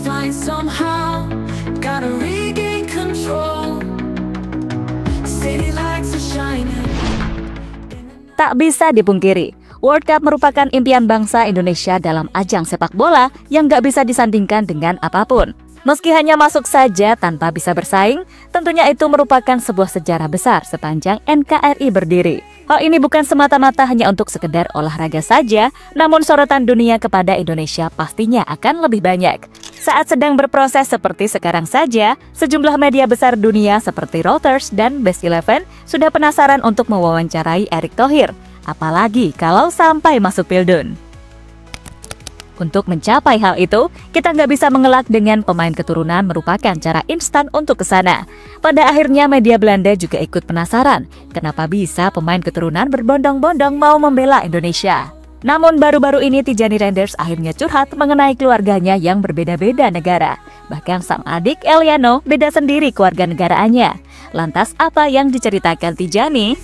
flying somehow. Gotta regain control. City lights are shining. Tak bisa dipungkiri, World Cup merupakan impian bangsa Indonesia dalam ajang sepak bola yang gak bisa disandingkan dengan apapun. Meski hanya masuk saja tanpa bisa bersaing, tentunya itu merupakan sebuah sejarah besar sepanjang NKRI berdiri. Hal ini bukan semata-mata hanya untuk sekedar olahraga saja, namun sorotan dunia kepada Indonesia pastinya akan lebih banyak. Saat sedang berproses seperti sekarang saja, sejumlah media besar dunia seperti Reuters dan Best Eleven sudah penasaran untuk mewawancarai Erick Thohir, apalagi kalau sampai masuk Pildun. Untuk mencapai hal itu, kita nggak bisa mengelak dengan pemain keturunan merupakan cara instan untuk ke sana. Pada akhirnya media Belanda juga ikut penasaran, kenapa bisa pemain keturunan berbondong-bondong mau membela Indonesia. Namun baru-baru ini Tijani Renders akhirnya curhat mengenai keluarganya yang berbeda-beda negara. Bahkan sang adik Eliano beda sendiri kewarganegaraannya. Lantas apa yang diceritakan Tijani?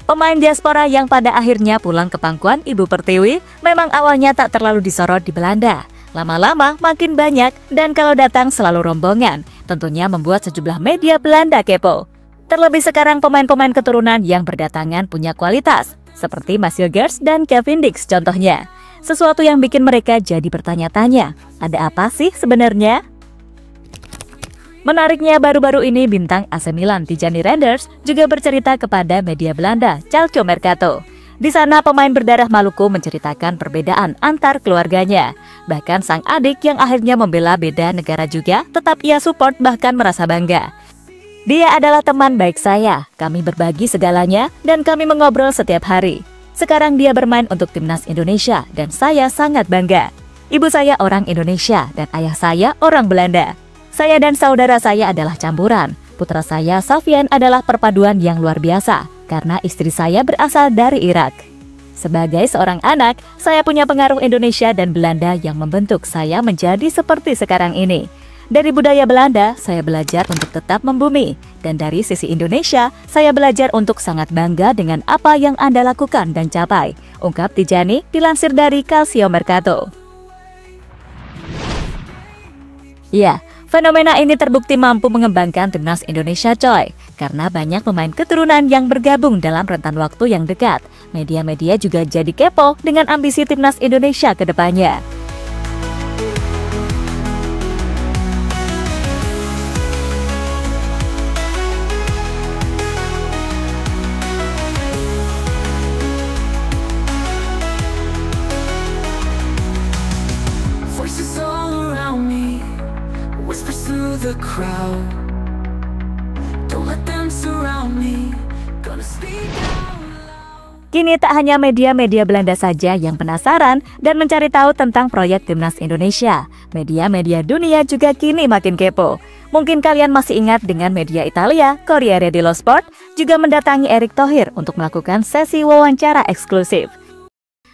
Pemain diaspora yang pada akhirnya pulang ke pangkuan Ibu Pertiwi memang awalnya tak terlalu disorot di Belanda. Lama-lama makin banyak dan kalau datang selalu rombongan, tentunya membuat sejumlah media Belanda kepo. Terlebih sekarang pemain-pemain keturunan yang berdatangan punya kualitas, seperti Marcel Gers dan Kevin Dix contohnya. Sesuatu yang bikin mereka jadi bertanya-tanya, ada apa sih sebenarnya? Menariknya baru-baru ini bintang AC Milan Tijani Renders juga bercerita kepada media Belanda Calcio Mercato. Di sana pemain berdarah Maluku menceritakan perbedaan antar keluarganya. Bahkan sang adik yang akhirnya membela beda negara juga tetap ia support bahkan merasa bangga. Dia adalah teman baik saya, kami berbagi segalanya dan kami mengobrol setiap hari. Sekarang dia bermain untuk timnas Indonesia dan saya sangat bangga. Ibu saya orang Indonesia dan ayah saya orang Belanda. Saya dan saudara saya adalah campuran. Putra saya, Safian, adalah perpaduan yang luar biasa karena istri saya berasal dari Irak. Sebagai seorang anak, saya punya pengaruh Indonesia dan Belanda yang membentuk saya menjadi seperti sekarang ini. Dari budaya Belanda, saya belajar untuk tetap membumi. Dan dari sisi Indonesia, saya belajar untuk sangat bangga dengan apa yang Anda lakukan dan capai, ungkap Tijani dilansir dari Calcio Mercato. Ya, fenomena ini terbukti mampu mengembangkan timnas Indonesia coy, karena banyak pemain keturunan yang bergabung dalam rentan waktu yang dekat. Media-media juga jadi kepo dengan ambisi timnas Indonesia ke depannya. Voices all around me, whispers through the crowd. Don't let them surround me. Gonna speak out loud. Kini tak hanya media-media Belanda saja yang penasaran dan mencari tahu tentang proyek timnas Indonesia. Media-media dunia juga kini makin kepo. Mungkin kalian masih ingat dengan media Italia, Corriere dello Sport, juga mendatangi Erick Thohir untuk melakukan sesi wawancara eksklusif.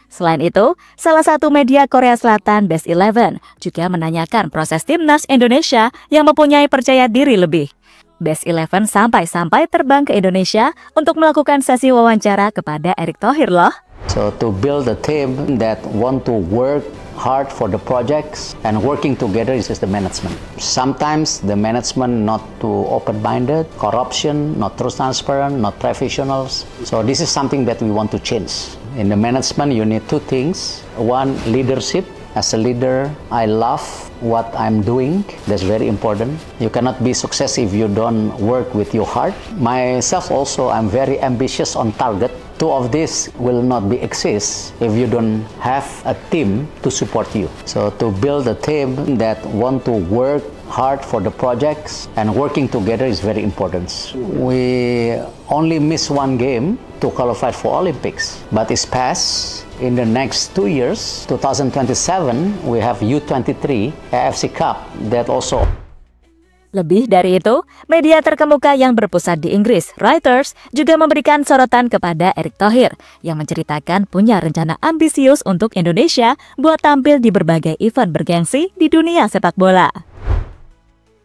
Selain itu, salah satu media Korea Selatan, Best Eleven, juga menanyakan proses timnas Indonesia yang mempunyai percaya diri lebih. Best Eleven sampai-sampai terbang ke Indonesia untuk melakukan sesi wawancara kepada Erick Thohir loh. So to build a team that want to work hard for the projects and working together is the management. Sometimes the management not too open-minded, corruption, not too transparent, not professionals. So this is something that we want to change. In the management, you need two things. One, leadership. As a leader, I love what I'm doing. That's very important. You cannot be successful if you don't work with your heart. Myself also, I'm very ambitious on target. Two of these will not be exist if you don't have a team to support you. So to build a team that want to work hard for the projects and working together is very important. We only miss one game to qualify for Olympics, but it's past. In the next 2 years, 2027, we have U23 AFC Cup that also. Lebih dari itu, media terkemuka yang berpusat di Inggris, Reuters, juga memberikan sorotan kepada Erick Thohir yang menceritakan punya rencana ambisius untuk Indonesia buat tampil di berbagai event bergengsi di dunia sepak bola.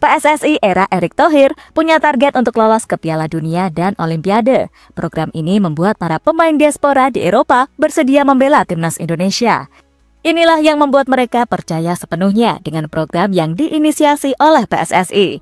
PSSI era Erick Thohir punya target untuk lolos ke Piala Dunia dan Olimpiade. Program ini membuat para pemain diaspora di Eropa bersedia membela timnas Indonesia. Inilah yang membuat mereka percaya sepenuhnya dengan program yang diinisiasi oleh PSSI.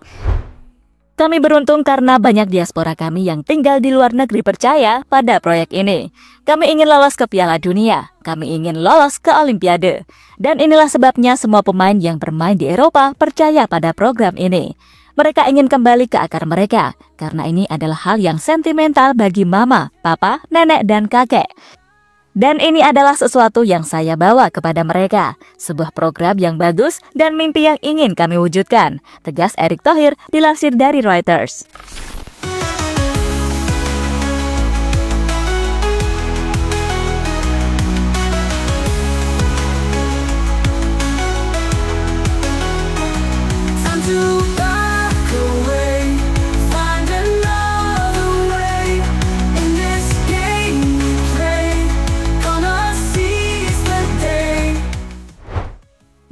Kami beruntung karena banyak diaspora kami yang tinggal di luar negeri percaya pada proyek ini. Kami ingin lolos ke Piala Dunia, kami ingin lolos ke Olimpiade. Dan inilah sebabnya semua pemain yang bermain di Eropa percaya pada program ini. Mereka ingin kembali ke akar mereka, karena ini adalah hal yang sentimental bagi mama, papa, nenek, dan kakek. Dan ini adalah sesuatu yang saya bawa kepada mereka, sebuah program yang bagus dan mimpi yang ingin kami wujudkan, tegas Erick Thohir dilansir dari Reuters.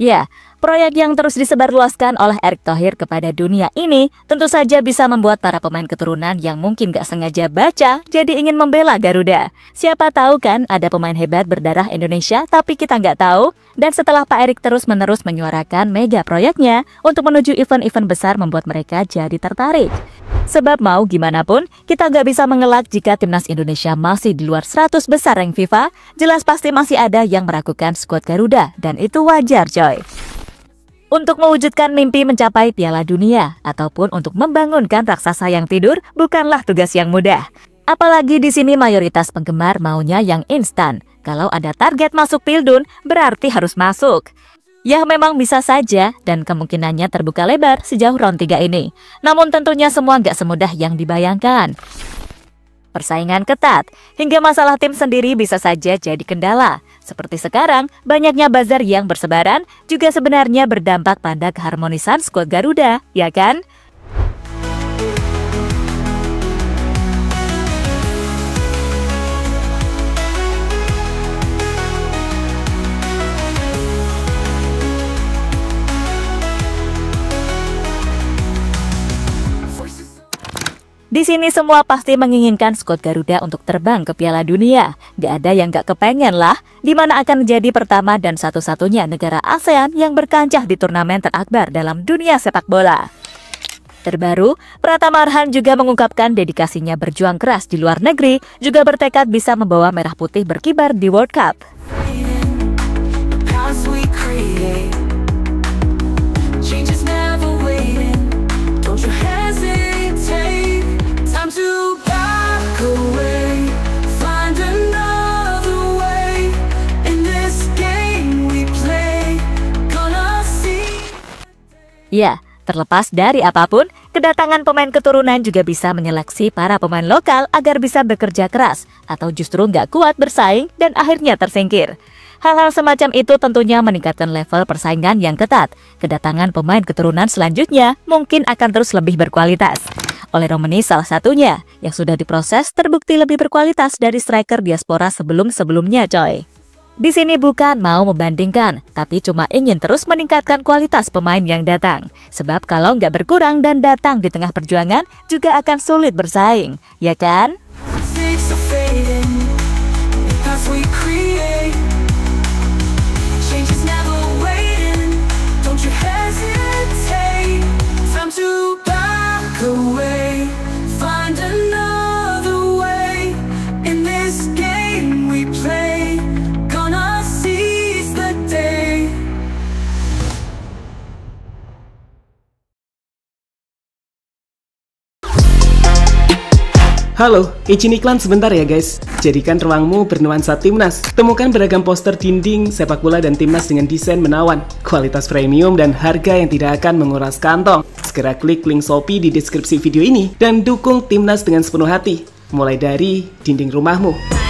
Ya, proyek yang terus disebarluaskan oleh Erick Thohir kepada dunia ini tentu saja bisa membuat para pemain keturunan yang mungkin gak sengaja baca jadi ingin membela Garuda. Siapa tahu kan ada pemain hebat berdarah Indonesia tapi kita nggak tahu. Dan setelah Pak Erick terus-menerus menyuarakan mega proyeknya untuk menuju event-event besar membuat mereka jadi tertarik. Sebab mau gimana pun, kita gak bisa mengelak jika timnas Indonesia masih di luar 100 besar rank FIFA, jelas pasti masih ada yang meragukan skuad Garuda, dan itu wajar coy. Untuk mewujudkan mimpi mencapai Piala Dunia, ataupun untuk membangunkan raksasa yang tidur, bukanlah tugas yang mudah. Apalagi di sini mayoritas penggemar maunya yang instan. Kalau ada target masuk Pildun, berarti harus masuk. Ya memang bisa saja dan kemungkinannya terbuka lebar sejauh round 3 ini. Namun tentunya semua nggak semudah yang dibayangkan. Persaingan ketat, hingga masalah tim sendiri bisa saja jadi kendala. Seperti sekarang, banyaknya buzzer yang bersebaran juga sebenarnya berdampak pada keharmonisan skuad Garuda, ya kan? Di sini semua pasti menginginkan skuad Garuda untuk terbang ke Piala Dunia. Gak ada yang gak kepengen lah, di mana akan menjadi pertama dan satu-satunya negara ASEAN yang berkancah di turnamen terakbar dalam dunia sepak bola. Terbaru, Pratama Arhan juga mengungkapkan dedikasinya berjuang keras di luar negeri, juga bertekad bisa membawa merah putih berkibar di World Cup. Ya, terlepas dari apapun, kedatangan pemain keturunan juga bisa menyeleksi para pemain lokal agar bisa bekerja keras atau justru nggak kuat bersaing dan akhirnya tersingkir. Hal-hal semacam itu tentunya meningkatkan level persaingan yang ketat. Kedatangan pemain keturunan selanjutnya mungkin akan terus lebih berkualitas. Ole Romeni salah satunya yang sudah diproses terbukti lebih berkualitas dari striker diaspora sebelum-sebelumnya coy. Di sini bukan mau membandingkan, tapi cuma ingin terus meningkatkan kualitas pemain yang datang. Sebab kalau nggak berkurang dan datang di tengah perjuangan, juga akan sulit bersaing, ya kan? Halo, izin iklan sebentar ya guys. Jadikan ruangmu bernuansa timnas. Temukan beragam poster dinding, sepak bola dan timnas dengan desain menawan, kualitas premium dan harga yang tidak akan menguras kantong. Segera klik link Shopee di deskripsi video ini dan dukung timnas dengan sepenuh hati. Mulai dari dinding rumahmu.